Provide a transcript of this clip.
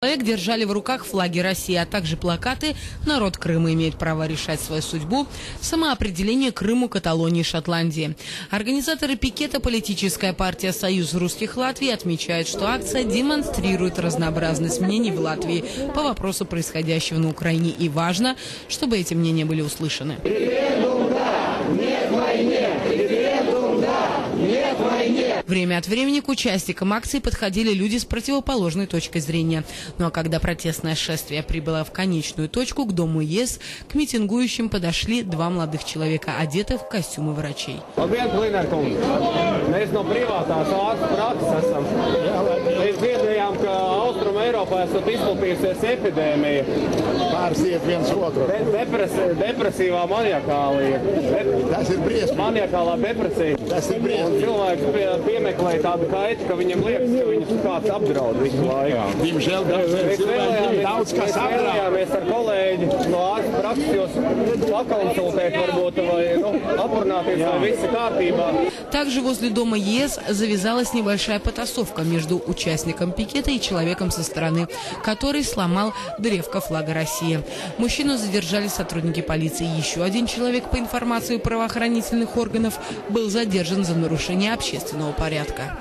человек держали в руках флаги России, а также плакаты «Народ Крыма имеет право решать свою судьбу», «Самоопределение Крыму, Каталонии, Шотландии». Организаторы пикета, политическая партия «Союз русских Латвии», отмечают, что акция демонстрирует разнообразность мнений в Латвии по вопросу происходящего на Украине, и важно, чтобы эти мнения были услышаны. Время от времени к участникам акции подходили люди с противоположной точкой зрения. Ну а когда протестное шествие прибыло в конечную точку, к Дому ЕС, к митингующим подошли два молодых человека, одетых в костюмы врачей. Также возле Дома ЕС завязалась небольшая потасовка между участником пикета и человеком со стороны, который сломал древко флага России. Мужчину задержали сотрудники полиции. Еще один человек, по информации правоохранительных органов, был задержан за нарушение общественного порядка.